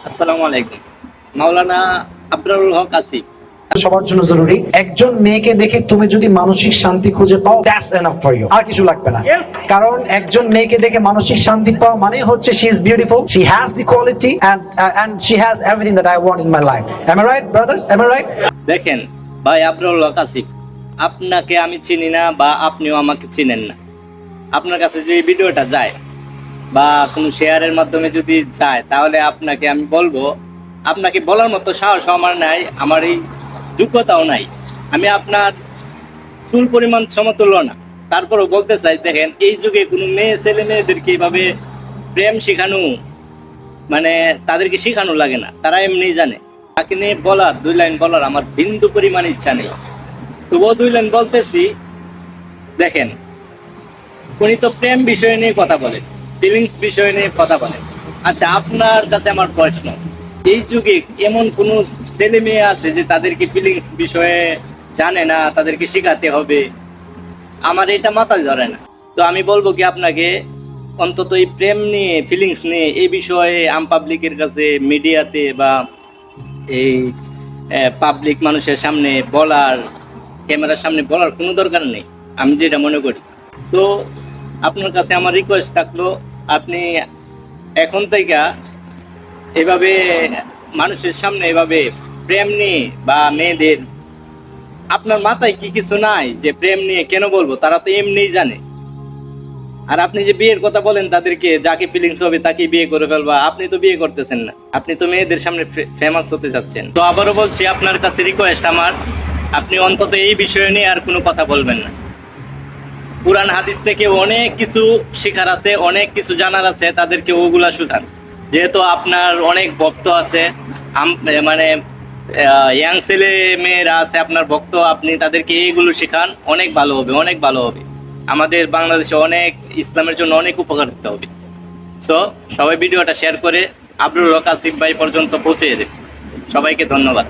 আসসালামু আলাইকুম। মাওলানা আবরারুল হক আসিফ। সবার জন্য জরুরি। একজন মেয়েকে দেখে তুমি যদি মানসিক শান্তি খুঁজে পাও, দ্যাটস এনাফ ফর ইউ, আর কিছু লাগবে না। কারণ একজন মেয়েকে দেখে মানসিক শান্তি পাওয়া মানে হচ্ছে she is beautiful, she has the quality and she has everything that I want in my life. Am I right brothers, am I right? দেখেন ভাই আবরারুল হক আসিফ, আপনাকে আমি চিনি না বা আপনিও আমাকে চিনেন না। আপনার কাছে যদি ভিডিওটা যায় বা কোনো শেয়ারের মাধ্যমে যদি যায়, তাহলে আপনাকে আমি বলবো, আপনাকে বলার মতো সাহস আমার নাই, আমার এই যোগ্যতাও নাই। আমি আপনার চুল পরিমাণ সমতুল্য না। তারপরও বলতে চাই, দেখেন এই যুগে কোনো মেয়ে ছেলে মেয়েদেরকে এভাবে প্রেম শেখানো, মানে তাদেরকে শেখানো লাগে না, তারা এমনিই জানে। তাকে নিয়ে বলার 2 লাইন বলার আমার বিন্দু পরিমাণ ইচ্ছা নেই, তবুও 2 লাইন বলতেছি। দেখেন, উনি তো প্রেম বিষয় নিয়ে কথা বলেন, ফিলিংস বিষয় নিয়ে কথা বলেন। আচ্ছা, আপনার কাছে আমার প্রশ্ন, এই যুগে এমন কোন ছেলে মেয়ে আছে যে তাদেরকে ফিলিংস বিষয়ে জানে না, তাদেরকে শেখাতে হবে? আমার এটা মাথায় ধরে না। তো আমি বলবো কি আপনাকে, অন্তত এই প্রেম নিয়ে, ফিলিংস নিয়ে এই বিষয়ে আম পাবলিকের কাছে, মিডিয়াতে বা এই পাবলিক মানুষের সামনে বলার, ক্যামেরার সামনে বলার কোনো দরকার নেই, আমি যেটা মনে করি। সো আপনার কাছে আমার রিকোয়েস্ট থাকলো, আপনি এখন থেকে এভাবে মানুষের সামনে এভাবে প্রেম নিয়ে বা মেয়েদের, আপনার মাথায় কি কিছু নাই যে প্রেম নিয়ে কেন বলবো? তারা তো এমনিই জানে। আর আপনি যে বিয়ের কথা বলেন, তাদেরকে যাকে ফিলিংস হবে তাকে বিয়ে করে ফেলবা, আপনি তো বিয়ে করতেছেন না, আপনি তো মেয়েদের সামনে ফেমাস হতে যাচ্ছেন। তো আবারও বলছি, আপনার কাছে রিকোয়েস্ট আমার, আপনি অন্তত এই বিষয় নিয়ে আর কোনো কথা বলবেন না। কুরআন হাদিস থেকে অনেক কিছু শেখার আছে, অনেক কিছু জানার আছে, তাদেরকে ওগুলা শুধান। যেহেতু আপনার অনেক ভক্ত আছে, মানে ইয়াং ছেলে মেয়েরা আছে আপনার ভক্ত, আপনি তাদেরকে এইগুলো শেখান, অনেক ভালো হবে, অনেক ভালো হবে। আমাদের বাংলাদেশে অনেক, ইসলামের জন্য অনেক উপকারিতা হবে। সো সবাই ভিডিওটা শেয়ার করে আবরারুল হক আসিফ ভাই পর্যন্ত পৌঁছে দেবে। সবাইকে ধন্যবাদ।